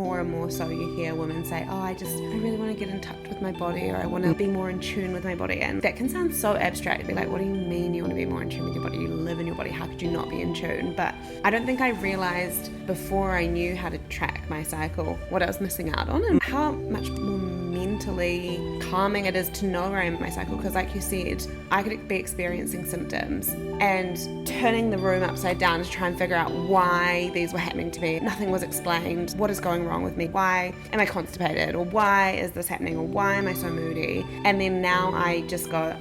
more and more so you hear women say, I really want to get in touch with my body, or I want to be more in tune with my body. And that can sound so abstract to be like, what do you mean you want to be more in tune with your body? You live in your body, how could you not be in tune? But I don't think I realized before I knew how to track my cycle what I was missing out on, and how much more mentally calming it is to know where I am in my cycle. Because like you said, I could be experiencing symptoms and turning the room upside down to try and figure out why these were happening to me. Nothing was explained. What is going wrong with me? Why am I constipated? Or why is this happening? Or why am I so moody? And then now I just go,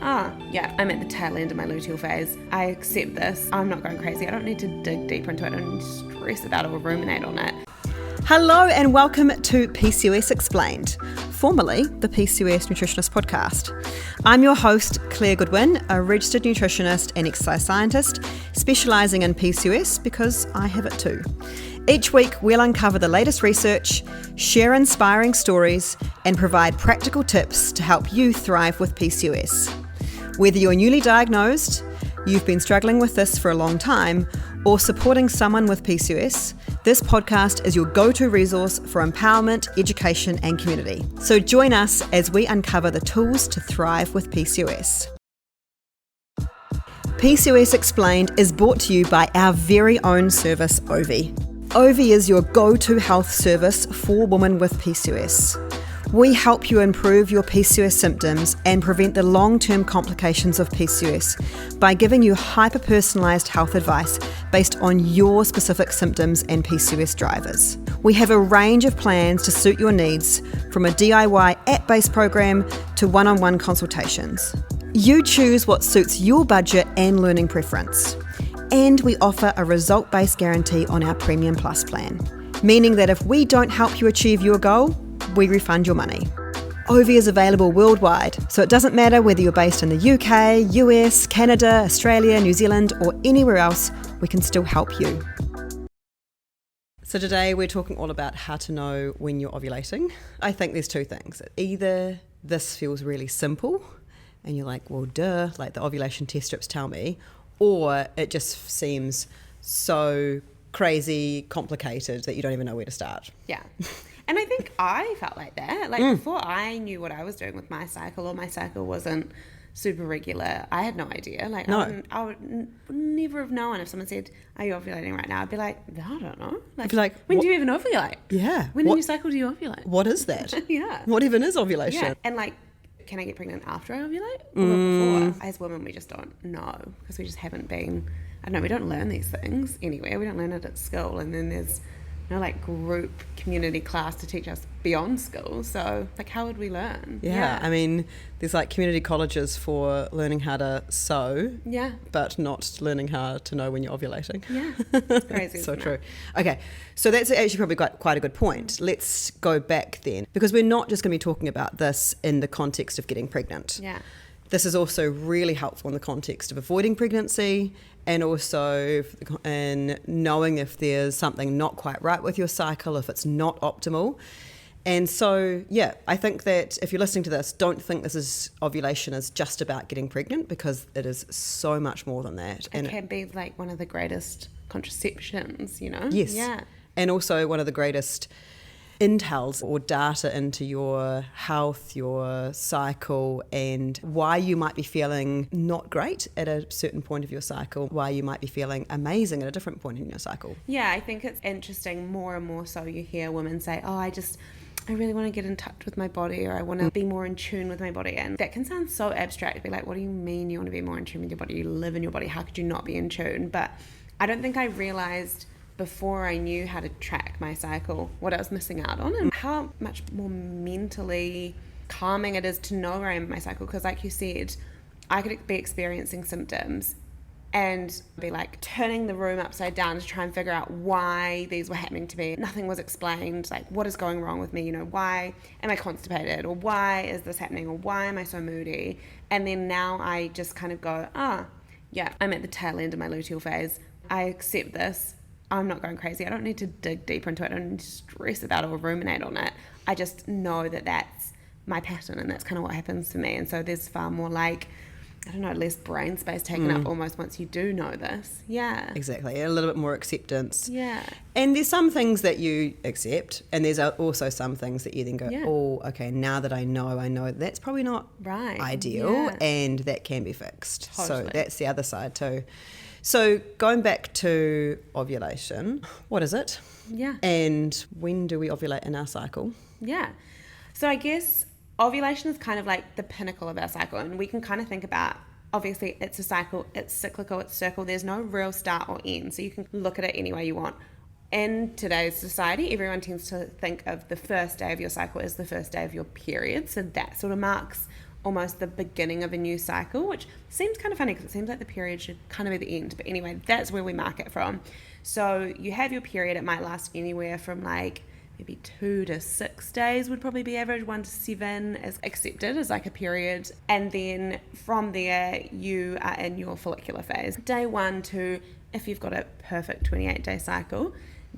yeah, I'm at the tail end of my luteal phase. I accept this. I'm not going crazy. I don't need to dig deeper into it. I don't need to stress about it or ruminate on it. Hello and welcome to PCOS Explained, formerly the PCOS Nutritionist Podcast. I'm your host, Claire Goodwin, a registered nutritionist and exercise scientist, specialising in PCOS because I have it too. Each week we'll uncover the latest research, share inspiring stories, and provide practical tips to help you thrive with PCOS. Whether you're newly diagnosed, you've been struggling with this for a long time, or supporting someone with PCOS, this podcast is your go-to resource for empowerment, education, and community. So join us as we uncover the tools to thrive with PCOS. PCOS Explained is brought to you by our very own service, Ovi. Ovi is your go-to health service for women with PCOS. We help you improve your PCOS symptoms and prevent the long-term complications of PCOS by giving you hyper-personalised health advice based on your specific symptoms and PCOS drivers. We have a range of plans to suit your needs, from a DIY app-based program to one-on-one consultations. You choose what suits your budget and learning preference. And we offer a result-based guarantee on our Premium Plus plan, meaning that if we don't help you achieve your goal, we refund your money. Ovi is available worldwide, so it doesn't matter whether you're based in the UK, US, Canada, Australia, New Zealand, or anywhere else, we can still help you. So today we're talking all about how to know when you're ovulating. I think there's two things. Either this feels really simple and you're like, well, duh, like the ovulation test strips tell me, or it just seems so crazy complicated that you don't even know where to start. Yeah. And I think I felt like that. Like before I knew what I was doing with my cycle, or my cycle wasn't super regular, I had no idea. Like No. I would never have known if someone said, are you ovulating right now? I'd be like, I don't know. I'd be like, when do you even ovulate? Yeah. When in your cycle do you ovulate? What is that? Yeah. What even is ovulation? Yeah. And like, can I get pregnant after I ovulate or before? As women, we just don't know because we just haven't been, I don't know, we don't learn these things anywhere. We don't learn it at school. And then there's no like group community class to teach us beyond school. So like, how would we learn? Yeah. I mean, there's like community colleges for learning how to sew. Yeah. But not learning how to know when you're ovulating. Yeah. It's crazy. So true. Okay. So that's actually probably quite a good point. Let's go back then, because we're not just going to be talking about this in the context of getting pregnant. Yeah. This is also really helpful in the context of avoiding pregnancy, and also in knowing if there's something not quite right with your cycle, if it's not optimal. And so, yeah, I think that if you're listening to this, don't think this is ovulation is just about getting pregnant, because it is so much more than that. It can be like one of the greatest contraceptions, you know? Yes. Yeah. And also one of the greatest intels or data into your health, your cycle, and why you might be feeling not great at a certain point of your cycle, why you might be feeling amazing at a different point in your cycle. Yeah, I think it's interesting more and more so you hear women say, I really want to get in touch with my body, or I want to be more in tune with my body. And that can sound so abstract to be like, what do you mean you want to be more in tune with your body? You live in your body, how could you not be in tune? But I don't think I realized before I knew how to track my cycle what I was missing out on, and how much more mentally calming it is to know where I am in my cycle. Because like you said, I could be experiencing symptoms and be like turning the room upside down to try and figure out why these were happening to me. Nothing was explained. Like, what is going wrong with me? You know, why am I constipated? Or why is this happening? Or why am I so moody? And then now I just kind of go, yeah, I'm at the tail end of my luteal phase. I accept this. I'm not going crazy. I don't need to dig deeper into it. I don't need to stress about it or ruminate on it. I just know that that's my pattern, and that's kind of what happens to me. And so there's far more like I don't know, less brain space taken up almost once you do know this. Yeah. Exactly. A little bit more acceptance. Yeah. And there's some things that you accept, and there's also some things that you then go, oh, okay, now that I know that's probably not ideal, and that can be fixed. Totally. So that's the other side too. So going back to ovulation, what is it? Yeah. And when do we ovulate in our cycle? Yeah. So I guess ovulation is kind of like the pinnacle of our cycle, and we can kind of think about, obviously it's a cycle, it's cyclical, it's circle, there's no real start or end, so you can look at it any way you want. In today's society, everyone tends to think of the first day of your cycle as the first day of your period, so that sort of marks almost the beginning of a new cycle, which seems kind of funny because it seems like the period should kind of be the end, but anyway, that's where we mark it from. So you have your period, it might last anywhere from like maybe 2 to 6 days would probably be average. 1 to 7 is accepted as like a period. And then from there, you are in your follicular phase. Day 1 to, if you've got a perfect 28-day cycle,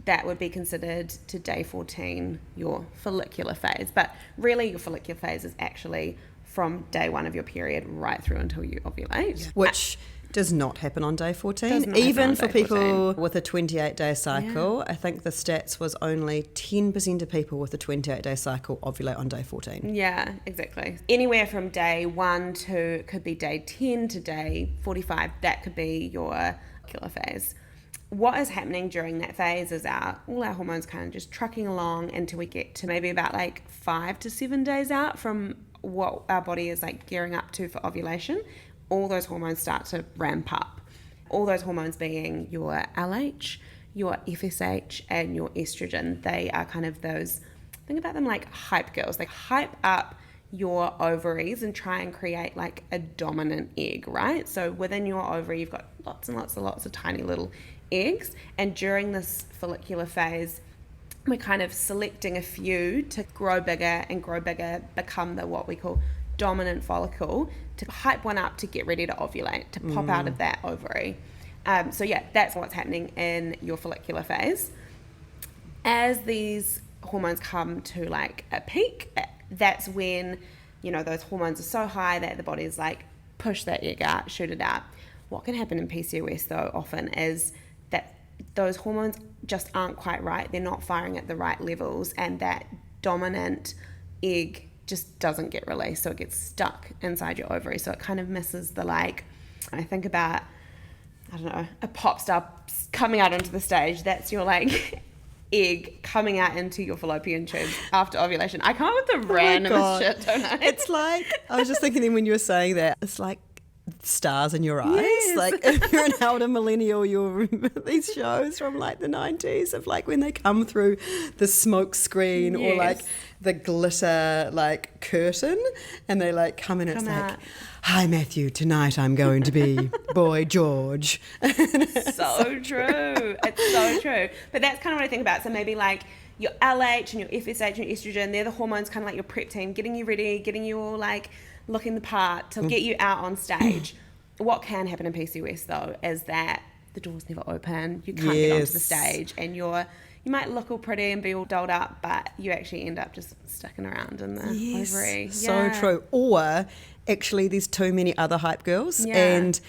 that would be considered to day 14 your follicular phase. But really your follicular phase is actually from day 1 of your period right through until you ovulate. Which does not happen on day 14. Even for people 14. with a 28-day cycle, I think the stats was only 10% of people with a 28-day cycle ovulate on day 14. Yeah, exactly. Anywhere from day 1 to, could be day 10 to day 45, that could be your follicular phase. What is happening during that phase is all our hormones kind of just trucking along until we get to maybe about like 5 to 7 days out from what our body is like gearing up to for ovulation. All those hormones start to ramp up. All those hormones being your LH, your FSH, and your estrogen. They are kind of those, think about them like hype girls. They hype up your ovaries and try and create like a dominant egg, right? So within your ovary, you've got lots and lots and lots of tiny little eggs. And during this follicular phase, we're kind of selecting a few to grow bigger, become the what we call dominant follicle, to hype one up to get ready to ovulate, to pop out of that ovary. So yeah, that's what's happening in your follicular phase. As these hormones come to like a peak, that's when, those hormones are so high that the body is like, push that egg out, shoot it out. What can happen in PCOS though often is that those hormones just aren't quite right. They're not firing at the right levels, and that dominant egg just doesn't get released, so it gets stuck inside your ovary. So it kind of misses the I think about, I don't know, a pop star coming out onto the stage. That's your egg coming out into your fallopian tubes after ovulation. I come up with the randomest shit, don't I? It's like, I was just thinking then when you were saying that, it's like stars in your eyes. Yes. Like if you're an older millennial, you'll remember these shows from like the 90s of like when they come through the smoke screen or like the glitter like curtain, and they like come in and it's like, hi Matthew, tonight I'm going to be boy George. So true. It's so true. But that's kind of what I think about. So maybe like your LH and your FSH and your estrogen, they're the hormones kind of like your prep team, getting you ready, getting you all like looking the part to get you out on stage. What can happen in PCOS though is that the doors never open. You can't get onto the stage, and you might look all pretty and be all dolled up, but you actually end up just sticking around in the ovary. So true. Or actually there's too many other hype girls and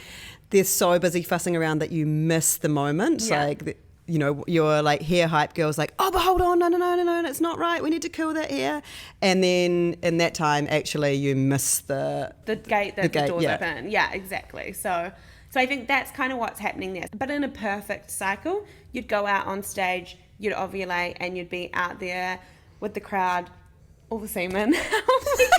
they're so busy fussing around that you miss the moment. Like, you're like hair hype girls like, oh, but hold on, no, it's not right. We need to curl that hair. And then in that time, actually, you miss the gate that the doors open. Yeah, exactly. So I think that's kind of what's happening there. But in a perfect cycle, you'd go out on stage, you'd ovulate, and you'd be out there with the crowd, all the semen.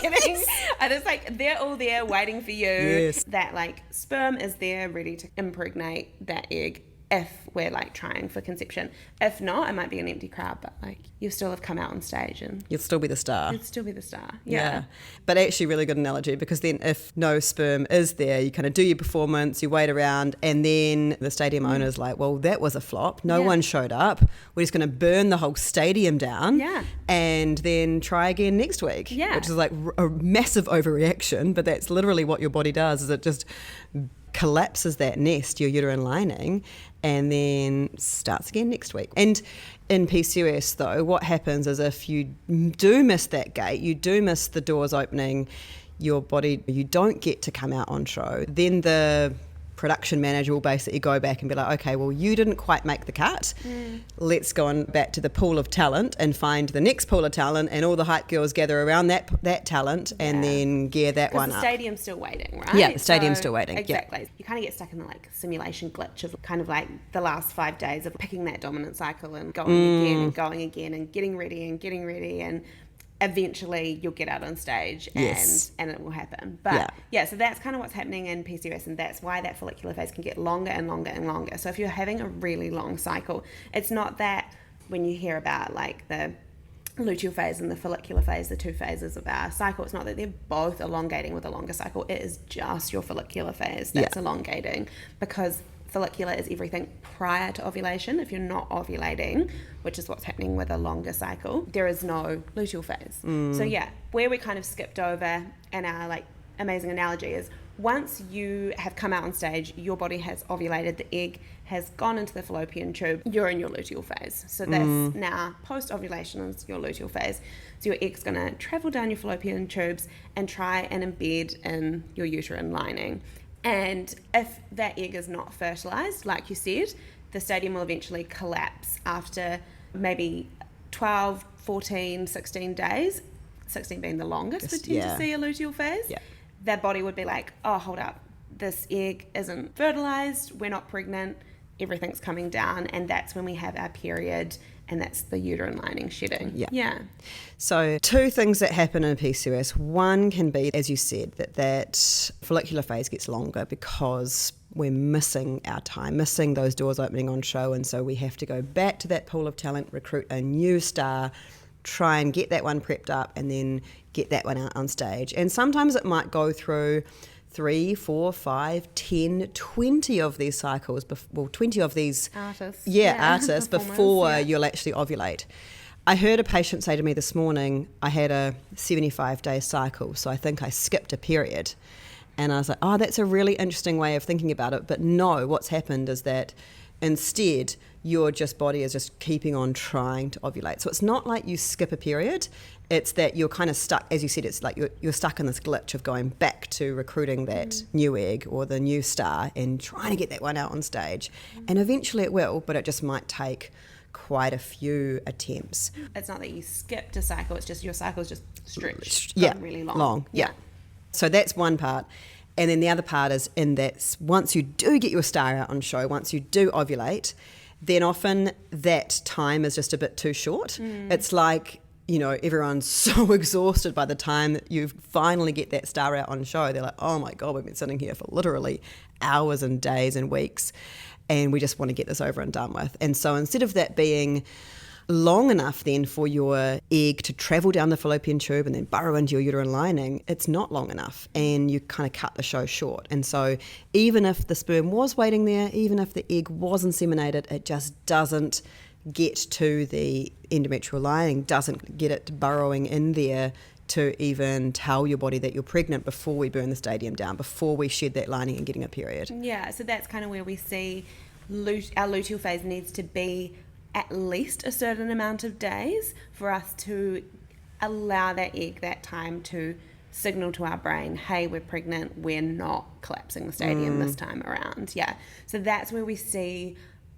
Kidding. And it's like they're all there waiting for you. Yes. That like sperm is there ready to impregnate that egg if we're like trying for conception. If not, it might be an empty crowd, but like you still have come out on stage and you'll still be the star. You'd still be the star. Yeah. But actually really good analogy, because then if no sperm is there, you kind of do your performance, you wait around, and then the stadium owner's like, well, that was a flop. No one showed up. We're just going to burn the whole stadium down and then try again next week. Yeah. Which is like a massive overreaction, but that's literally what your body does, is it just collapses that nest, your uterine lining, and then starts again next week. And in PCOS though, what happens is if you do miss that gate, you do miss the doors opening, your body, you don't get to come out on show, then the production manager will basically go back and be like, okay, well, you didn't quite make the cut. Let's go on back to the pool of talent and find the next pool of talent, and all the hype girls gather around that talent and then gear that one up. Because the stadium's still waiting, right? Yeah, the stadium's still waiting. Exactly. Yeah. You kind of get stuck in the simulation glitch of kind of like the last 5 days of picking that dominant cycle and going again and going again and getting ready and eventually you'll get out on stage and it will happen. But so that's kind of what's happening in PCOS, and that's why that follicular phase can get longer and longer and longer. So if you're having a really long cycle, it's not that when you hear about like the luteal phase and the follicular phase, the 2 phases of our cycle, it's not that they're both elongating with a longer cycle. It is just your follicular phase that's elongating, because follicular is everything prior to ovulation. If you're not ovulating, which is what's happening with a longer cycle, there is no luteal phase. So where we kind of skipped over, and our like amazing analogy is, once you have come out on stage, your body has ovulated, the egg has gone into the fallopian tube, you're in your luteal phase. So this now post-ovulation is your luteal phase. So your egg's going to travel down your fallopian tubes and try and embed in your uterine lining. And if that egg is not fertilized, like you said, the stadium will eventually collapse after maybe 12, 14, 16 days, 16 being the longest we tend to see a luteal phase. Their body would be like, oh, hold up, this egg isn't fertilized, we're not pregnant, everything's coming down, and that's when we have our period, and that's the uterine lining shedding. So 2 things that happen in PCOS. One can be, as you said, that follicular phase gets longer because we're missing our time, missing those doors opening on show, and so we have to go back to that pool of talent, recruit a new star, try and get that one prepped up, and then get that one out on stage. And sometimes it might go through 3, 4, 5, 10, 20 of these cycles, 20 of these artists before you'll actually ovulate. I heard a patient say to me this morning, I had a 75-day cycle, so I think I skipped a period. And I was like, oh, that's a really interesting way of thinking about it. But no, what's happened is that instead, your body is just keeping on trying to ovulate. So it's not like you skip a period. It's that you're kind of stuck, as you said, it's like you're stuck in this glitch of going back to recruiting that new egg or the new star and trying to get that one out on stage. And eventually it will, but it just might take quite a few attempts. It's not that you skipped a cycle, it's just your cycle's just stretched really long. So that's one part. And then the other part is in that once you do get your star out on show, once you do ovulate, then often that time is just a bit too short. It's like, everyone's so exhausted by the time that you finally get that star out on show. They're like, oh my God, we've been sitting here for literally hours and days and weeks, and we just want to get this over and done with. And so instead of that being long enough then for your egg to travel down the fallopian tube and then burrow into your uterine lining, it's not long enough, and you kind of cut the show short. And so even if the sperm was waiting there, even if the egg was inseminated, it just doesn't get to the endometrial lining, doesn't get it burrowing in there to even tell your body that you're pregnant before we burn the stadium down, before we shed that lining and getting a period. Yeah, so that's kind of where we see our luteal phase needs to be at least a certain amount of days for us to allow that egg that time to signal to our brain, hey, we're pregnant, we're not collapsing the stadium this time around. So that's where we see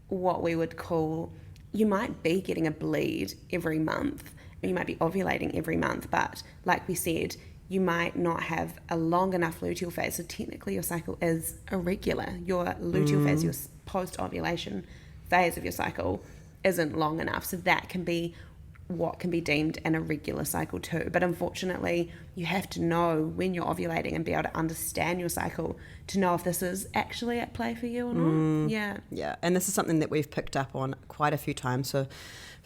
what we would call, you might be getting a bleed every month, you might be ovulating every month, but like we said, you might not have a long enough luteal phase, so technically your cycle is irregular. Your luteal phase, your post-ovulation phase of your cycle isn't long enough, so that can be what can be deemed an irregular cycle too. But unfortunately, you have to know when you're ovulating and be able to understand your cycle to know if this is actually at play for you or not. Yeah, and this is something that we've picked up on quite a few times for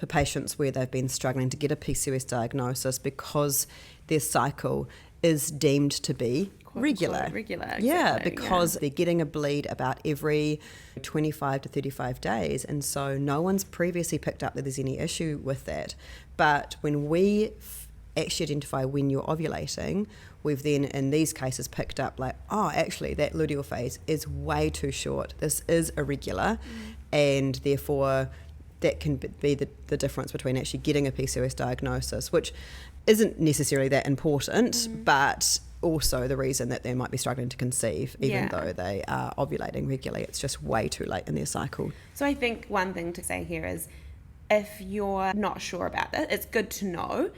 patients where they've been struggling to get a PCOS diagnosis because their cycle is deemed to be regular. Because they're getting a bleed about every 25 to 35 days, and so no one's previously picked up that there's any issue with that. But when we actually identify when you're ovulating, we've then in these cases picked up like, oh, actually that luteal phase is way too short, this is irregular, and therefore that can be the difference between actually getting a PCOS diagnosis, which isn't necessarily that important, but also the reason that they might be struggling to conceive, even though they are ovulating regularly. It's just way too late in their cycle. So I think one thing to say here is, if you're not sure about that, it's good to know.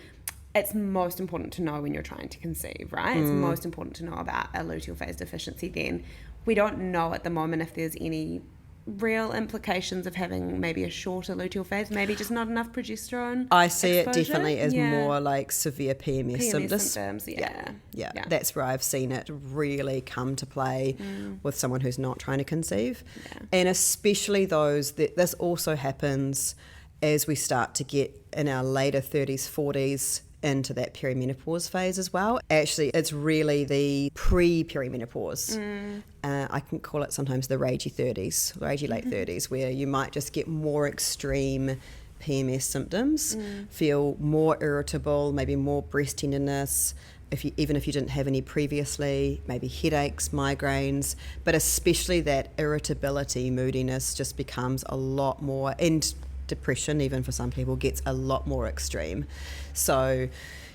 It's most important to know when you're trying to conceive, right? It's most important to know about a luteal phase deficiency then. We don't know at the moment if there's any real implications of having maybe a shorter luteal phase, maybe just not enough progesterone I see exposure. it definitely as more like severe PMS symptoms. Yeah, that's where I've seen it really come to play with someone who's not trying to conceive. And especially those that this also happens as we start to get in our later 30s, 40s into that perimenopause phase as well. Actually, it's really the pre-perimenopause. I can call it sometimes the ragey 30s, ragey late 30s, where you might just get more extreme PMS symptoms, feel more irritable, maybe more breast tenderness, even if you didn't have any previously, maybe headaches, migraines, but especially that irritability, moodiness just becomes a lot more, and depression, even for some people, gets a lot more extreme. So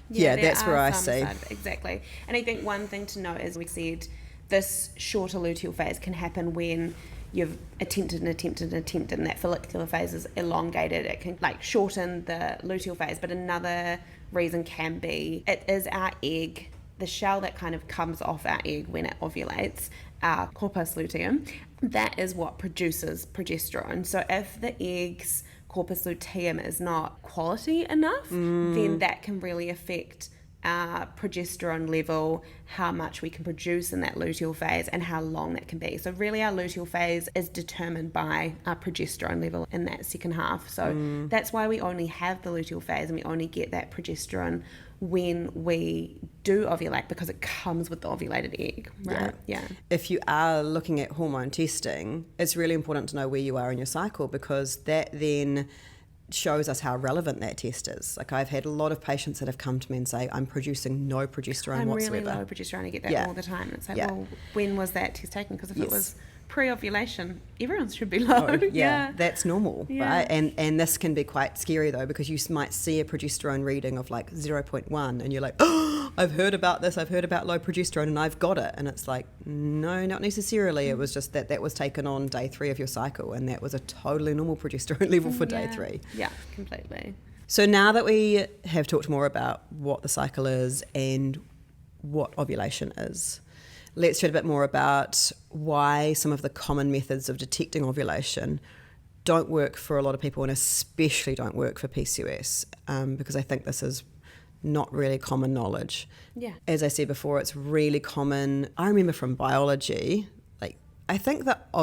that's where I see. Exactly. And I think one thing to note is, we said this shorter luteal phase can happen when you've attempted and that follicular phase is elongated. It can like shorten the luteal phase, but another reason can be it is our egg, the shell that kind of comes off our egg when it ovulates, our corpus luteum, that is what produces progesterone. So if the egg's corpus luteum is not quality enough, then that can really affect our progesterone level, how much we can produce in that luteal phase, and how long that can be. So really our luteal phase is determined by our progesterone level in that second half. So that's why we only have the luteal phase and we only get that progesterone when we do ovulate, because it comes with the ovulated egg, right? Yeah. If you are looking at hormone testing, it's really important to know where you are in your cycle, because that then shows us how relevant that test is. Like, I've had a lot of patients that have come to me and say, I'm producing no progesterone whatsoever. I'm really low progesterone. I get that all the time. It's like, well, when was that test taken? Because if it was pre-ovulation, everyone should be low. That's normal, right? And this can be quite scary though, because you might see a progesterone reading of like 0.1 and you're like, oh, I've heard about this, I've heard about low progesterone and I've got it. And it's like, no, not necessarily. It was just that was taken on day 3 of your cycle, and that was a totally normal progesterone level for day 3. Yeah, completely. So now that we have talked more about what the cycle is and what ovulation is, let's chat a bit more about why some of the common methods of detecting ovulation don't work for a lot of people, and especially don't work for PCOS, because I think this is not really common knowledge. Yeah. As I said before, it's really common. I remember from biology, like, I think that I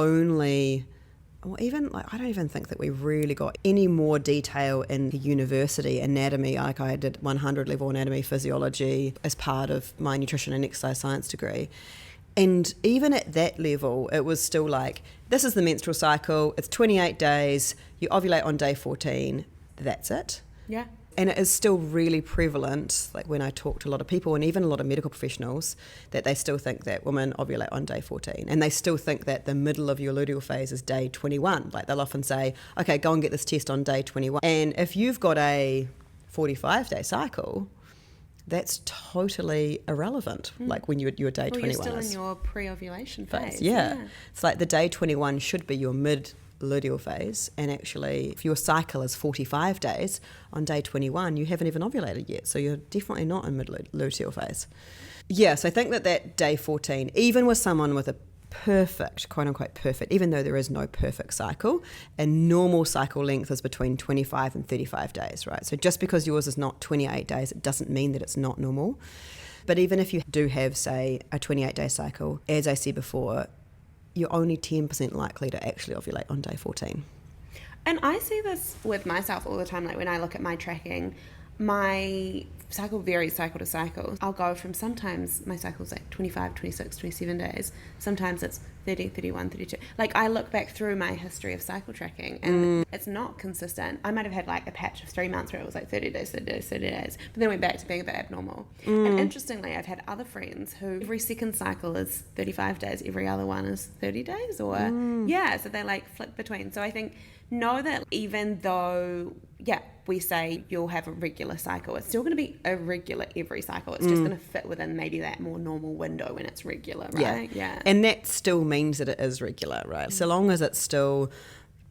don't even think that we really got any more detail in the university anatomy. Like, I did 100 level anatomy physiology as part of my nutrition and exercise science degree. And even at that level, it was still like, this is the menstrual cycle, it's 28 days, you ovulate on day 14, that's it. Yeah. And it is still really prevalent, like when I talk to a lot of people and even a lot of medical professionals, that they still think that women ovulate on day 14. And they still think that the middle of your luteal phase is day 21. Like, they'll often say, okay, go and get this test on day 21. And if you've got a 45-day cycle, that's totally irrelevant, like when your day 21 you're still in your pre-ovulation phase. Yeah. It's like the day 21 should be your mid-luteal phase, and actually if your cycle is 45 days, on day 21 you haven't even ovulated yet, so you're definitely not in mid-luteal phase. Yeah, so I think that day 14, even with someone with a perfect, quote unquote perfect, even though there is no perfect cycle, a normal cycle length is between 25 and 35 days, right? So just because yours is not 28 days, it doesn't mean that it's not normal. But even if you do have, say, a 28-day cycle, as I said before, you're only 10% likely to actually ovulate on day 14. And I see this with myself all the time. Like, when I look at my tracking, my cycle varies cycle to cycle. I'll go from, sometimes my cycle's like 25, 26, 27 days. Sometimes it's 30, 31, 32. Like, I look back through my history of cycle tracking and it's not consistent. I might have had like a patch of 3 months where it was like 30 days, 30 days, 30 days. But then went back to being a bit abnormal. And interestingly, I've had other friends who every second cycle is 35 days, every other one is 30 days or, so they like flip between. So I think, know that even though, we say you'll have a regular cycle, it's still going to be irregular every cycle. It's just going to fit within maybe that more normal window when it's regular, right? Yeah. And that still means that it is regular, right? So long as it's still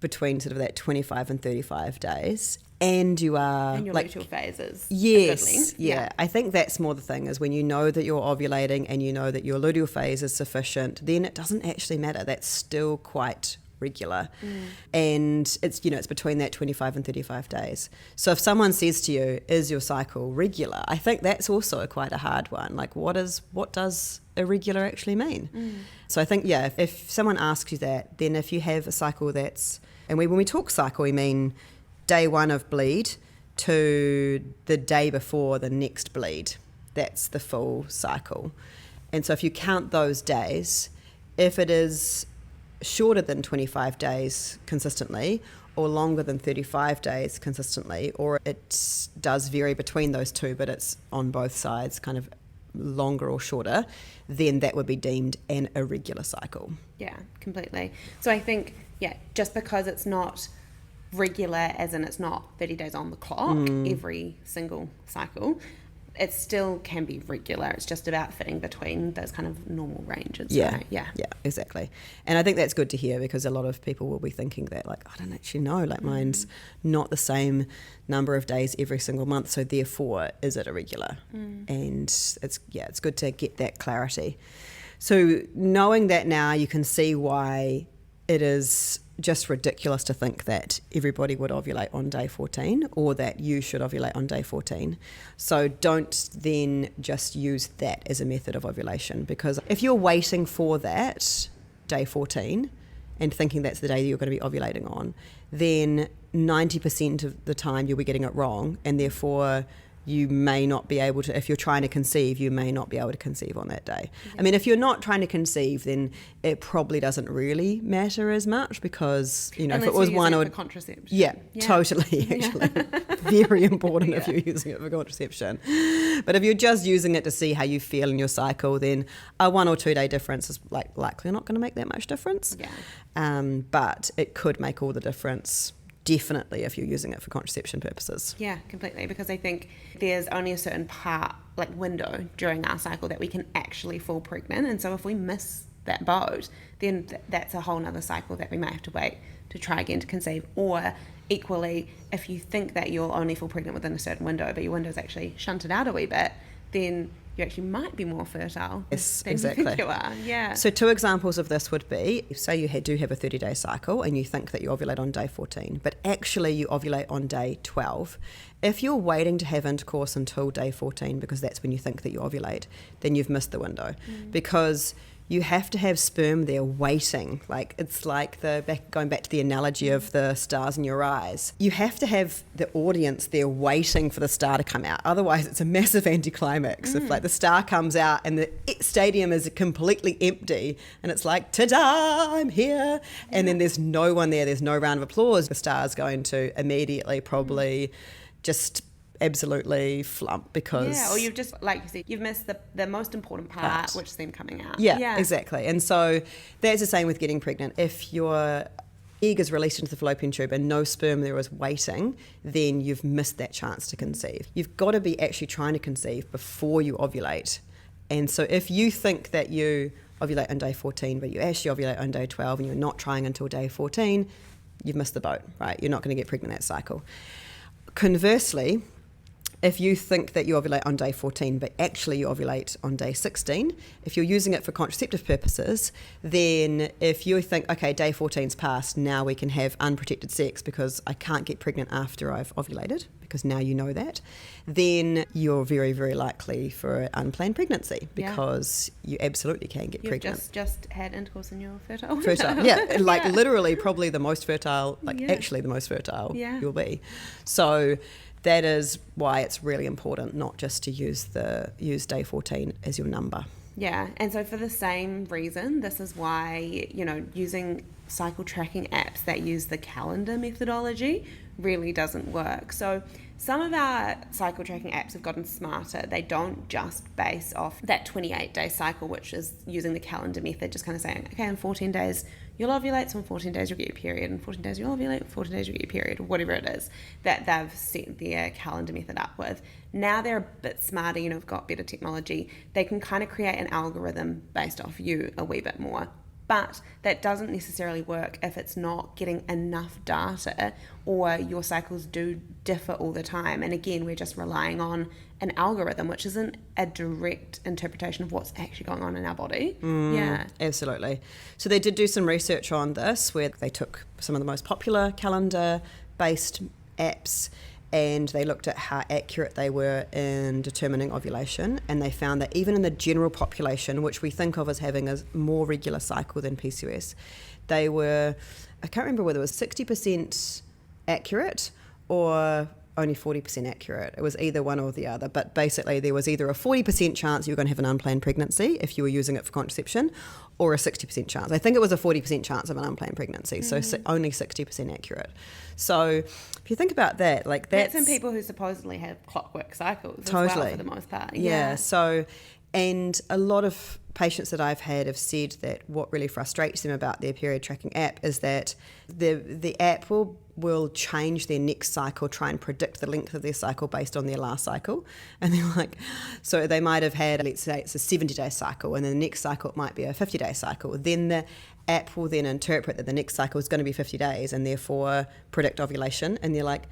between sort of that 25 and 35 days, and you are and your luteal phases. Yes, yeah. I think that's more the thing, is when you know that you're ovulating and you know that your luteal phase is sufficient, then it doesn't actually matter. That's still quite regular. And it's, it's between that 25 and 35 days. So if someone says to you, is your cycle regular? I think that's also quite a hard one. Like, what does irregular actually mean? So I think, if someone asks you that, then if you have a cycle that's, and when we talk cycle, we mean day one of bleed to the day before the next bleed. That's the full cycle. And so if you count those days, if it is shorter than 25 days consistently, or longer than 35 days consistently, or it does vary between those two, but it's on both sides, kind of longer or shorter, then that would be deemed an irregular cycle. Yeah, completely. So I think, just because it's not regular, as in it's not 30 days on the clock every single cycle, it still can be regular. It's just about fitting between those kind of normal ranges. Right? Yeah, exactly. And I think that's good to hear, because a lot of people will be thinking that, like, I don't actually know, like mine's not the same number of days every single month, so therefore is it irregular? And it's good to get that clarity. So knowing that now, you can see why it is just ridiculous to think that everybody would ovulate on day 14, or that you should ovulate on day 14. So don't then just use that as a method of ovulation, because if you're waiting for that day 14 and thinking that's the day that you're going to be ovulating on, then 90% of the time you'll be getting it wrong, and therefore you may not be able to, if you're trying to conceive, you may not be able to conceive on that day. I mean, if you're not trying to conceive, then it probably doesn't really matter as much, because, unless if it was one or contraception. Yeah, totally, actually. Very important if you're using it for contraception. But if you're just using it to see how you feel in your cycle, then a 1 or 2 day difference is likely not going to make that much difference. But it could make all the difference, definitely, if you're using it for contraception purposes. Yeah, completely, because I think there's only a certain window during our cycle that we can actually fall pregnant, and so if we miss that boat, then that's a whole nother cycle that we might have to wait to try again to conceive. Or equally, if you think that you'll only fall pregnant within a certain window, but your window's actually shunted out a wee bit, then you actually might be more fertile than you think you are. Yeah. So 2 examples of this would be, say you do have a 30-day cycle and you think that you ovulate on day 14, but actually you ovulate on day 12. If you're waiting to have intercourse until day 14 because that's when you think that you ovulate, then you've missed the window, because you have to have sperm there waiting. Like, it's like going back to the analogy of the stars in your eyes. You have to have the audience there waiting for the star to come out. Otherwise, it's a massive anticlimax. If the star comes out and the stadium is completely empty and it's like, ta-da, I'm here. And then there's no one there. There's no round of applause. The star's going to immediately probably just absolutely flump, because or you've just, like you said, you've missed the most important part, which is them coming out. Exactly. And so that's the same with getting pregnant. If your egg is released into the fallopian tube and no sperm there is waiting, then you've missed that chance to conceive. You've got to be actually trying to conceive before you ovulate. And so if you think that you ovulate on day 14 but you actually ovulate on day 12 and you're not trying until day 14, you've missed the boat, right? You're not going to get pregnant that cycle. Conversely, if you think that you ovulate on day 14, but actually you ovulate on day 16, if you're using it for contraceptive purposes, then if you think, okay, day 14's passed, now we can have unprotected sex because I can't get pregnant after I've ovulated, because now you know that, then you're very, very likely for an unplanned pregnancy, because you absolutely can get pregnant. You've just had intercourse and you're fertile. Literally probably the most fertile, actually the most fertile you'll be. So that is why it's really important not just to use day 14 as your number. Yeah, and so for the same reason, this is why, using cycle tracking apps that use the calendar methodology really doesn't work. So some of our cycle tracking apps have gotten smarter. They don't just base off that 28-day cycle, which is using the calendar method, just kind of saying, okay, in 14 days, you'll ovulate, so in 14 days you'll get your period, in 14 days you'll ovulate, in 14 days you'll get your period, or whatever it is that they've set their calendar method up with. Now they're a bit smarter, have got better technology. They can kind of create an algorithm based off you a wee bit more. But that doesn't necessarily work if it's not getting enough data, or your cycles do differ all the time. And again, we're just relying on an algorithm, which isn't a direct interpretation of what's actually going on in our body. Yeah. Absolutely. So they did do some research on this, where they took some of the most popular calendar-based apps and they looked at how accurate they were in determining ovulation, and they found that even in the general population, which we think of as having a more regular cycle than PCOS, they were, I can't remember whether it was 60% accurate or only 40% accurate. It was either one or the other, but basically there was either a 40% chance you were going to have an unplanned pregnancy if you were using it for contraception, or a 60% chance. I think it was a 40% chance of an unplanned pregnancy, so only 60% accurate. So if you think about that, like that's in people who supposedly have clockwork cycles totally as well, for the most part. Yeah. So, and a lot of patients that I've had have said that what really frustrates them about their period tracking app is that the app will change their next cycle, try and predict the length of their cycle based on their last cycle. And they're like, so they might have had, let's say it's a 70-day cycle, and then the next cycle it might be a 50-day cycle. Then the app will then interpret that the next cycle is going to be 50 days and therefore predict ovulation. And they're like,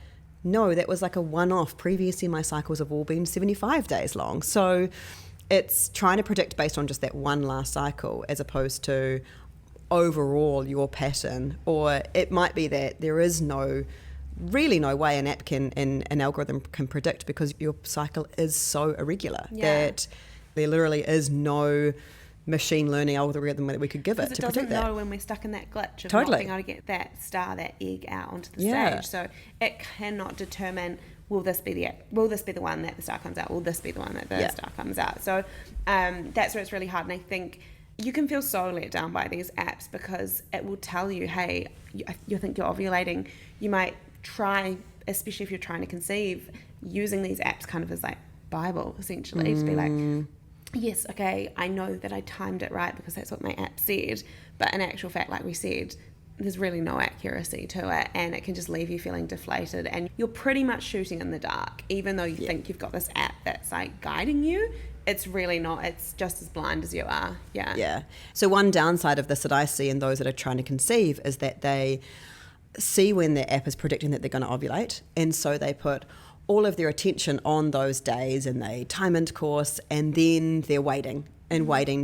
no, that was like a one-off. Previously my cycles have all been 75 days long. So it's trying to predict based on just that one last cycle, as opposed to overall your pattern. Or it might be that there is really no way an app an algorithm can predict, because your cycle is so irregular that there literally is no machine learning algorithm that we could give it to predict that. It doesn't know when we're stuck in that glitch of Totally. not being able to get that egg out onto the stage. So it cannot determine, will this be the one that the star comes out? Will this be the one that the star comes out? So that's where it's really hard. And I think you can feel so let down by these apps, because it will tell you, hey, you think you're ovulating. You might try, especially if you're trying to conceive, using these apps kind of as like Bible, essentially, to be like, yes, okay, I know that I timed it right because that's what my app said. But in actual fact, like we said, there's really no accuracy to it, and it can just leave you feeling deflated, and you're pretty much shooting in the dark. Even though you think you've got this app that's like guiding you, it's really not. It's just as blind as you are. Yeah. So one downside of this that I see in those that are trying to conceive is that they see when their app is predicting that they're going to ovulate, and so they put all of their attention on those days and they time intercourse, and then they're waiting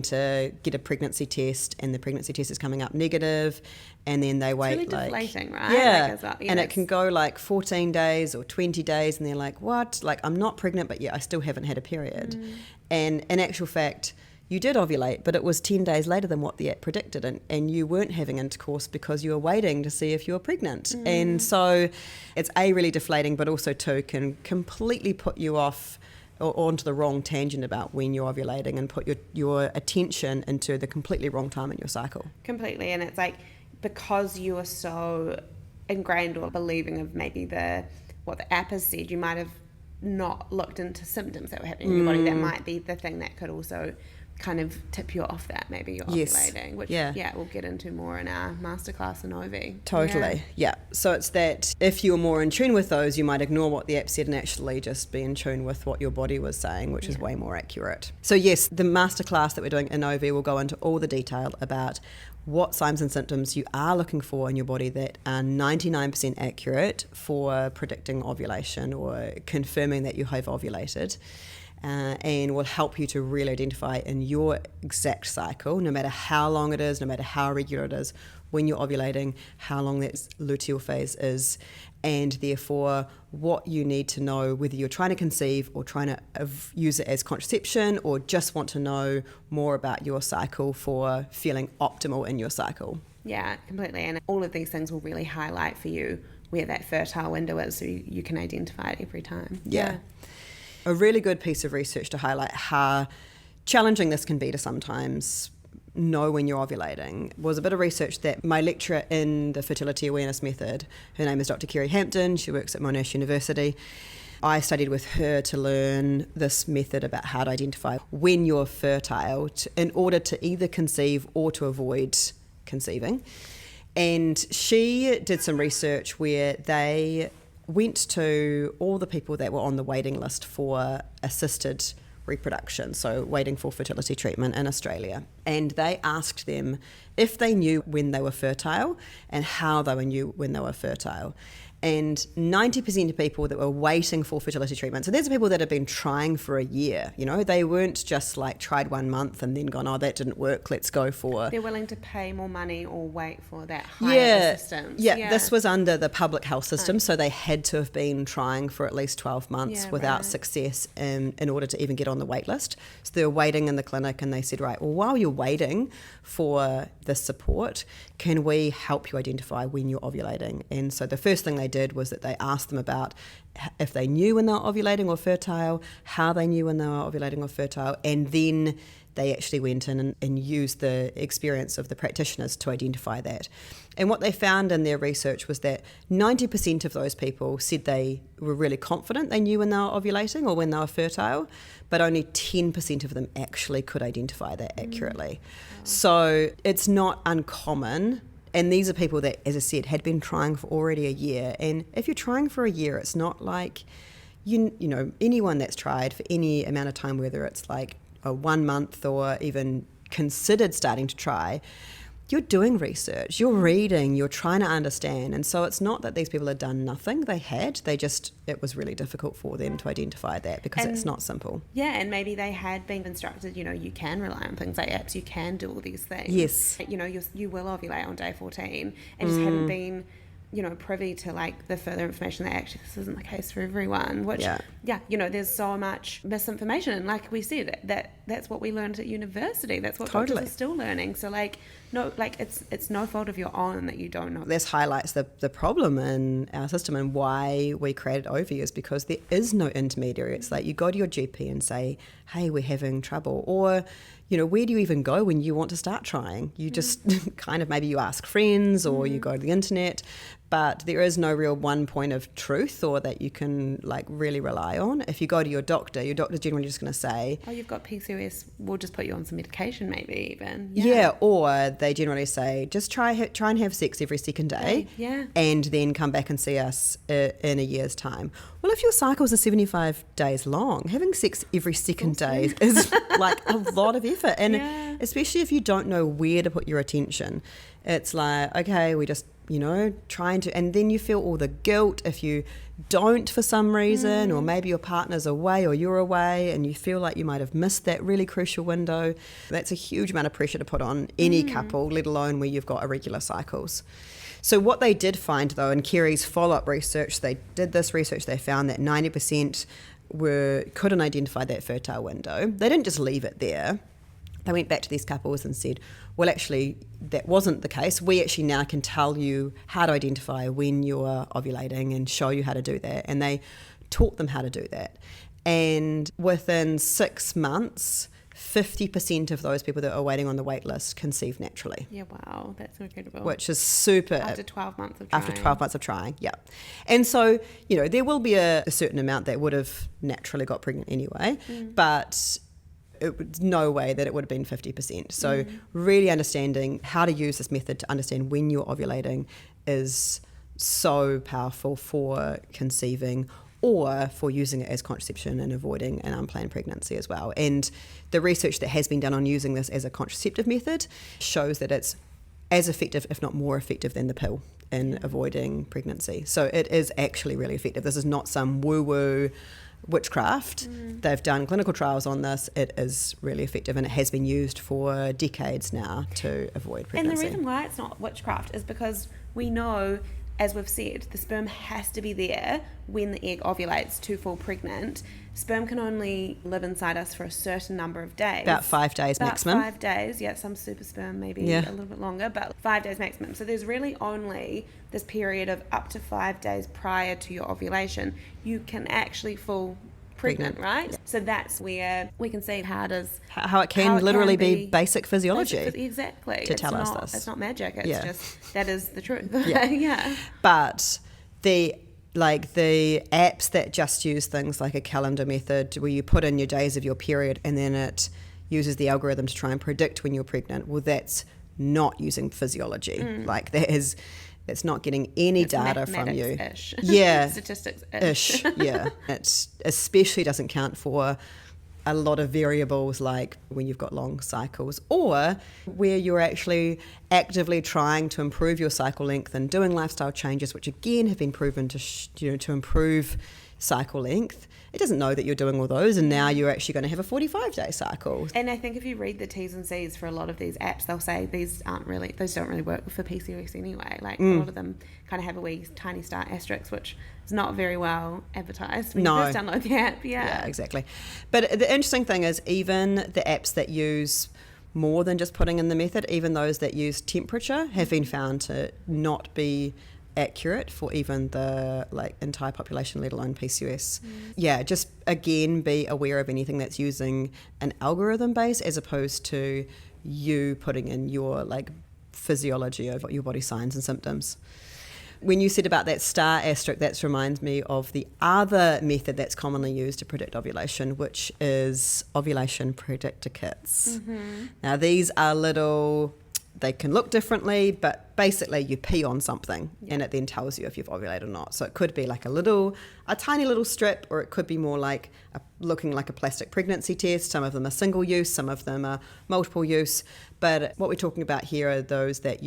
to get a pregnancy test, and the pregnancy test is coming up negative, and then they wait. It's really deflating, right? Yeah, and it can go like 14 days or 20 days, and they're like, what? Like, I'm not pregnant, but I still haven't had a period. And in actual fact, you did ovulate, but it was 10 days later than what the app predicted, and you weren't having intercourse because you were waiting to see if you were pregnant. And so it's really deflating, but also too can completely put you off or onto the wrong tangent about when you're ovulating, and put your attention into the completely wrong time in your cycle. Completely. And it's like, because you are so ingrained or believing of maybe what the app has said, you might have not looked into symptoms that were happening in your body. That might be the thing that could also kind of tip you off that maybe you're ovulating, which we'll get into more in our masterclass in OV. Totally. Yeah. So it's that if you're more in tune with those, you might ignore what the app said and actually just be in tune with what your body was saying, which is way more accurate. So yes, the masterclass that we're doing in OV will go into all the detail about what signs and symptoms you are looking for in your body that are 99% accurate for predicting ovulation or confirming that you have ovulated. And will help you to really identify in your exact cycle, no matter how long it is, no matter how regular it is, when you're ovulating, how long that luteal phase is, and therefore what you need to know, whether you're trying to conceive or trying to use it as contraception, or just want to know more about your cycle for feeling optimal in your cycle. Yeah, completely. And all of these things will really highlight for you where that fertile window is, so you can identify it every time. Yeah. A really good piece of research to highlight how challenging this can be to sometimes know when you're ovulating was a bit of research that my lecturer in the fertility awareness method, her name is Dr. Kerry Hampton, she works at Monash University. I studied with her to learn this method about how to identify when you're fertile in order to either conceive or to avoid conceiving. And she did some research where they went to all the people that were on the waiting list for assisted reproduction, so waiting for fertility treatment in Australia. And they asked them if they knew when they were fertile and how they knew when they were fertile. And 90% of people that were waiting for fertility treatment, so these are people that have been trying for a year, you know, they weren't just like tried 1 month and then gone, oh, that didn't work, let's go for... They're willing to pay more money or wait for that higher assistance. Yeah, this was under the public health system, so they had to have been trying for at least 12 months without success in order to even get on the wait list. So they were waiting in the clinic and they said, right, well, while you're waiting for this support, can we help you identify when you're ovulating? And so the first thing they did was that they asked them about if they knew when they were ovulating or fertile, how they knew when they were ovulating or fertile, and then they actually went in and used the experience of the practitioners to identify that. And what they found in their research was that 90% of those people said they were really confident they knew when they were ovulating or when they were fertile, but only 10% of them actually could identify that accurately. So it's not uncommon. And these are people that, as I said, had been trying for already a year. And if you're trying for a year, it's not like, you know, anyone that's tried for any amount of time, whether it's like a 1 month or even considered starting to try, you're doing research, you're reading, you're trying to understand. And so it's not that these people had done nothing, it was really difficult for them to identify that because it's not simple. Yeah, and maybe they had been instructed, you know, you can rely on things like apps, you can do all these things. Yes. You know, you will ovulate on day 14 and just hadn't been, you know, privy to like the further information that actually this isn't the case for everyone, which, you know, there's so much misinformation. And like we said, that's what we learned at university. That's what doctors are still learning. So like, no, like it's no fault of your own that you don't know. This highlights the problem in our system and why we created OVI is because there is no intermediary. It's like you go to your GP and say, hey, we're having trouble. Or, you know, where do you even go when you want to start trying? You just kind of, maybe you ask friends or you go to the internet, but there is no real one point of truth or that you can like really rely on. If you go to your doctor's generally just going to say, oh, you've got PCOS, we'll just put you on some medication maybe even. Yeah, or they generally say, just try and have sex every second day and then come back and see us in a year's time. Well, if your cycles are 75 days long, having sex every second day is like a lot of effort. And especially if you don't know where to put your attention, it's like, okay, we just, you know, trying to, and then you feel all the guilt if you don't for some reason, or maybe your partner's away or you're away and you feel like you might have missed that really crucial window. That's a huge amount of pressure to put on any couple, let alone where you've got irregular cycles. So what they did find though, in Kerry's follow-up research, they did this research, they found that 90% couldn't identify that fertile window. They didn't just leave it there. They went back to these couples and said, well, actually, that wasn't the case. We actually now can tell you how to identify when you're ovulating and show you how to do that. And they taught them how to do that. And within 6 months, 50% of those people that are waiting on the wait list conceive naturally. Yeah, wow, that's incredible. Which is super. After 12 months of trying. After 12 months of trying, yeah. And so, you know, there will be a certain amount that would have naturally got pregnant anyway, but no way that it would have been 50%. So really understanding how to use this method to understand when you're ovulating is so powerful for conceiving or for using it as contraception and avoiding an unplanned pregnancy as well. And the research that has been done on using this as a contraceptive method shows that it's as effective, if not more effective, than the pill in avoiding pregnancy. So it is actually really effective. This is not some woo-woo witchcraft. They've done clinical trials on this. It is really effective and it has been used for decades now to avoid pregnancy. And the reason why it's not witchcraft is because we know, as we've said, the sperm has to be there when the egg ovulates to fall pregnant. Sperm can only live inside us for a certain number of days. About 5 days maximum. 5 days, some super sperm maybe a little bit longer, but 5 days maximum. So there's really only this period of up to 5 days prior to your ovulation. You can actually fall pregnant, right? Yeah. So that's where we can see how it can literally be basic physiology. Exactly. To tell us this. It's not magic. It's just, that is the truth. Yeah. But the apps that just use things like a calendar method where you put in your days of your period and then it uses the algorithm to try and predict when you're pregnant, well, that's not using physiology. Like it's not getting any data from you. Yeah. Statistics-ish. Yeah. It especially doesn't count for a lot of variables like when you've got long cycles, or where you're actually actively trying to improve your cycle length and doing lifestyle changes, which again have been proven to improve cycle length. It doesn't know that you're doing all those, and now you're actually going to have a 45-day cycle. And I think if you read the T's and C's for a lot of these apps, they'll say those don't really work for PCOS anyway. Like a lot of them kind of have a wee tiny star asterisk, which is not very well advertised when you first download the app. Yeah, exactly. But the interesting thing is, even the apps that use more than just putting in the method, even those that use temperature, have been found to not be accurate for even the entire population, let alone PCOS. Yeah, just again be aware of anything that's using an algorithm base as opposed to you putting in your physiology of your body signs and symptoms. When you said about that star asterisk, that reminds me of the other method that's commonly used to predict ovulation, which is ovulation predictor kits. Now these are they can look differently, but basically you pee on something and it then tells you if you've ovulated or not. So it could be a tiny little strip, or it could be more looking like a plastic pregnancy test. Some of them are single use, some of them are multiple use. But what we're talking about here are those that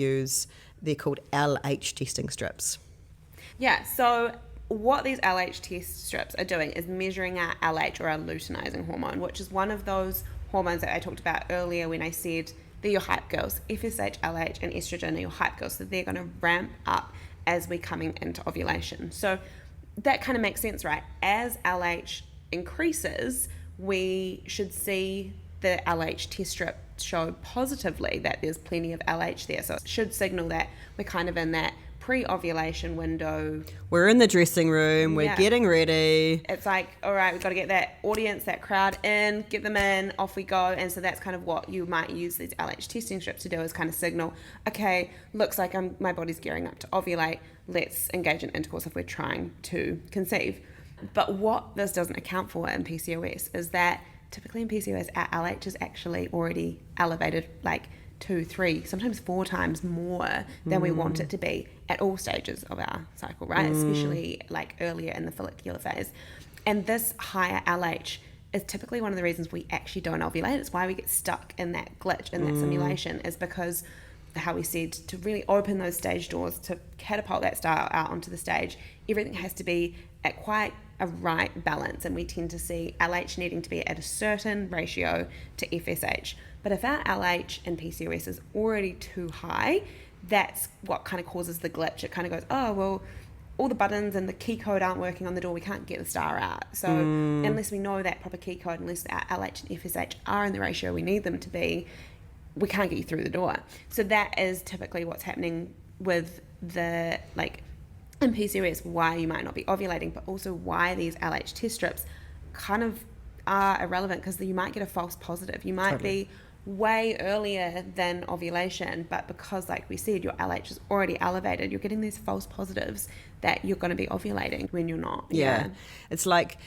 they're called LH testing strips. Yeah, so what these LH test strips are doing is measuring our LH, or our luteinizing hormone, which is one of those hormones that I talked about earlier when I said they're your hype girls. FSH, LH, and estrogen are your hype girls. So they're going to ramp up as we're coming into ovulation. So that kind of makes sense, right? As LH increases, we should see the LH test strip show positively that there's plenty of LH there. So it should signal that we're kind of in that pre-ovulation window. We're in the dressing room, we're getting ready. It's like, all right, we've got to get that audience, that crowd in, get them in, off we go. And so that's kind of what you might use these LH testing strips to do, is kind of signal, okay, looks like my body's gearing up to ovulate, let's engage in intercourse if we're trying to conceive. But what this doesn't account for in PCOS is that typically in PCOS, our LH is actually already elevated 2, 3, sometimes 4 times more than we want it to be at all stages of our cycle, right? Especially earlier in the follicular phase. And this higher LH is typically one of the reasons we actually don't ovulate. It's why we get stuck in that glitch, in that simulation, is because, how we said, to really open those stage doors, to catapult that star out onto the stage, everything has to be at quite a right balance, and we tend to see LH needing to be at a certain ratio to FSH. But if our LH in PCOS is already too high, that's what kind of causes the glitch. It kind of goes, oh, well, all the buttons and the key code aren't working on the door, we can't get the star out. So unless we know that proper key code, unless our LH and FSH are in the ratio we need them to be, we can't get you through the door. So that is typically what's happening with the, in PCOS, why you might not be ovulating, but also why these LH test strips kind of are irrelevant, because you might get a false positive. You might be way earlier than ovulation, but because, like we said, your LH is already elevated, you're getting these false positives that you're going to be ovulating when you're not. Yeah. It's like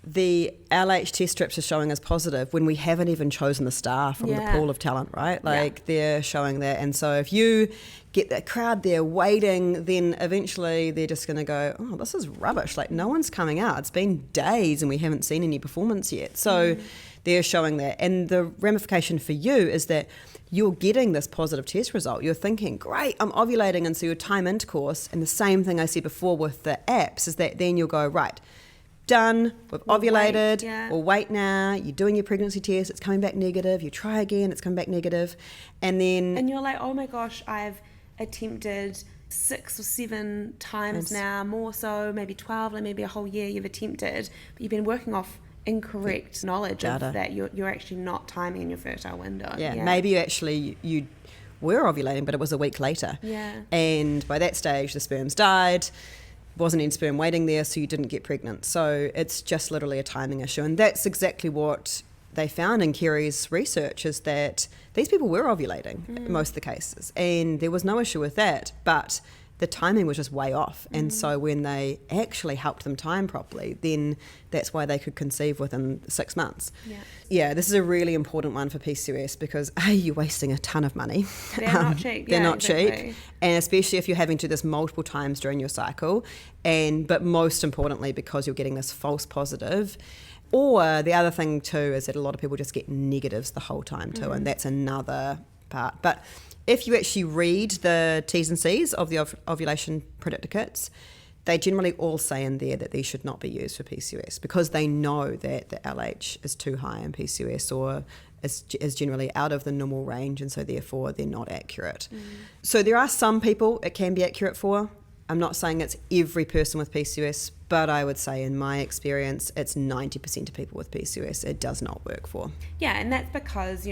the LH test strips are showing us positive when we haven't even chosen the star from the pool of talent, right? They're showing that. And so if you get that crowd there waiting, then eventually they're just going to go, oh, this is rubbish. No one's coming out. It's been days and we haven't seen any performance yet. So they're showing that. And the ramification for you is that you're getting this positive test result. You're thinking, great, I'm ovulating. And so your time intercourse, and the same thing I said before with the apps, is that then you'll go, right, done, we've ovulated, we'll wait now, you're doing your pregnancy test, it's coming back negative, you try again, it's coming back negative, and you're like, oh my gosh, I've attempted 6 or 7 times now, more so, maybe 12, maybe a whole year you've attempted, but you've been working off incorrect knowledge of that you're actually not timing in your fertile window. Maybe you were ovulating, but it was a week later, and by that stage the sperm's died, wasn't any sperm waiting there, so you didn't get pregnant. So it's just literally a timing issue. And that's exactly what they found in Kerry's research, is that these people were ovulating in most of the cases, and there was no issue with that. But the timing was just way off. And so when they actually helped them time properly, then that's why they could conceive within 6 months. Yeah, this is a really important one for PCOS because you're wasting a ton of money. They're not cheap. They're not cheap. And especially if you're having to do this multiple times during your cycle. But most importantly, because you're getting this false positive. Or the other thing too is that a lot of people just get negatives the whole time too. And that's another part. But if you actually read the T's and C's of the ovulation predictor kits, they generally all say in there that these should not be used for PCOS because they know that the LH is too high in PCOS or is generally out of the normal range, and so therefore they're not accurate. So there are some people it can be accurate for. I'm not saying it's every person with PCOS, but I would say in my experience, it's 90% of people with PCOS it does not work for. Yeah, and that's because,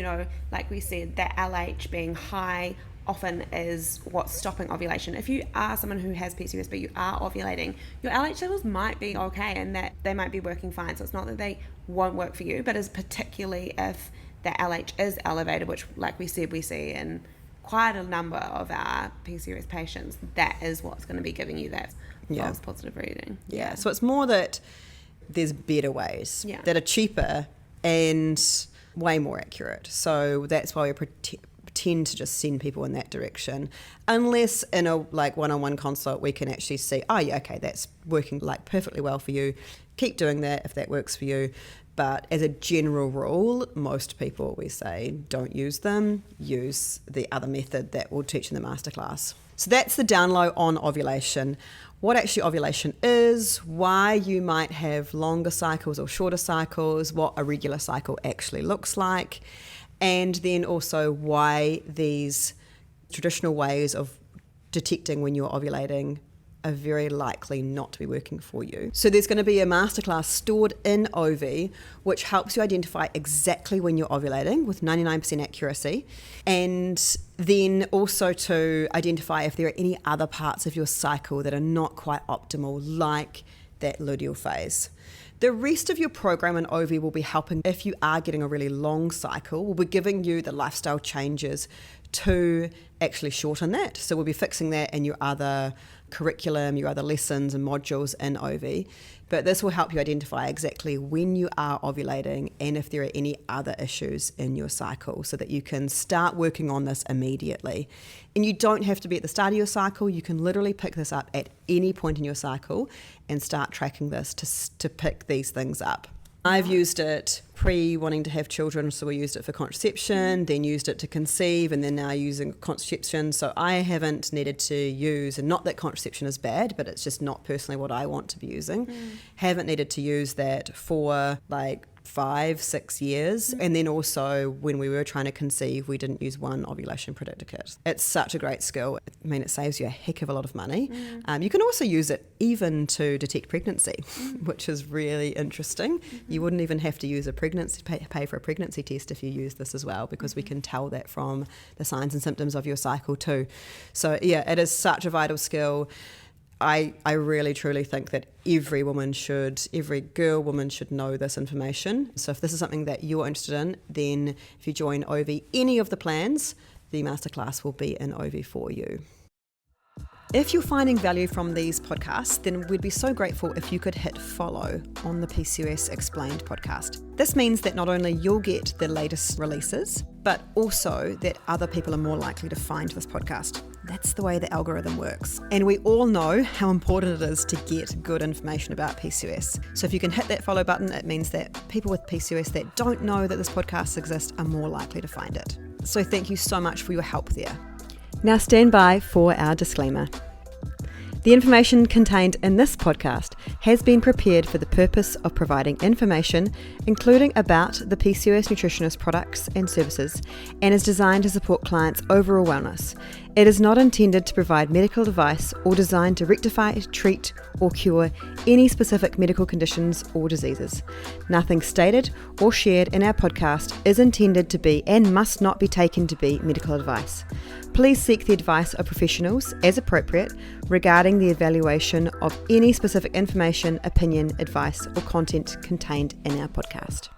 like we said, that LH being high often is what's stopping ovulation. If you are someone who has PCOS but you are ovulating, your LH levels might be okay and that they might be working fine. So it's not that they won't work for you, but it's particularly if the LH is elevated, which like we said, we see in quite a number of our PCOS patients, that is what's going to be giving you that false positive reading. Yeah, so it's more that there's better ways that are cheaper and way more accurate. So that's why we tend to just send people in that direction, unless in a one-on-one consult we can actually see, that's working perfectly well for you. Keep doing that if that works for you. But as a general rule, most people, we say, don't use them. Use the other method that we'll teach in the masterclass. So that's the down low on ovulation. What actually ovulation is, why you might have longer cycles or shorter cycles, what a regular cycle actually looks like, and then also why these traditional ways of detecting when you're ovulating are very likely not to be working for you. So there's going to be a masterclass stored in Ovi, which helps you identify exactly when you're ovulating with 99% accuracy, and then also to identify if there are any other parts of your cycle that are not quite optimal, like that luteal phase. The rest of your program in Ovi will be helping if you are getting a really long cycle. We'll be giving you the lifestyle changes to actually shorten that. So we'll be fixing that in your other curriculum, your other lessons and modules in Ovi. But this will help you identify exactly when you are ovulating and if there are any other issues in your cycle so that you can start working on this immediately. And you don't have to be at the start of your cycle. You can literally pick this up at any point in your cycle and start tracking this to pick these things up. I've used it pre-wanting to have children, so we used it for contraception, then used it to conceive, and then now using contraception. So I haven't needed to use, and not that contraception is bad, but it's just not personally what I want to be using. Haven't needed to use that for 5-6 years. And then also when we were trying to conceive, we didn't use one ovulation predictor kit. It's such a great skill. I mean, it saves you a heck of a lot of money. You can also use it even to detect pregnancy, which is really interesting. You wouldn't even have to use a pregnancy, pay for a pregnancy test if you use this as well, because we can tell that from the signs and symptoms of your cycle too. So yeah, it is such a vital skill. I really truly think that every woman should know this information. So if this is something that you're interested in, then if you join Ovi, any of the plans, the masterclass will be in Ovi for you. If you're finding value from these podcasts, then we'd be so grateful if you could hit follow on the PCOS Explained podcast. This means that not only you'll get the latest releases, but also that other people are more likely to find this podcast. That's the way the algorithm works. And we all know how important it is to get good information about PCOS. So if you can hit that follow button, it means that people with PCOS that don't know that this podcast exists are more likely to find it. So thank you so much for your help there. Now stand by for our disclaimer. The information contained in this podcast has been prepared for the purpose of providing information, including about the PCOS nutritionist products and services, and is designed to support clients' overall wellness. It is not intended to provide medical advice or designed to rectify, treat, or cure any specific medical conditions or diseases. Nothing stated or shared in our podcast is intended to be and must not be taken to be medical advice. Please seek the advice of professionals as appropriate regarding the evaluation of any specific information, opinion, advice, or content contained in our podcast.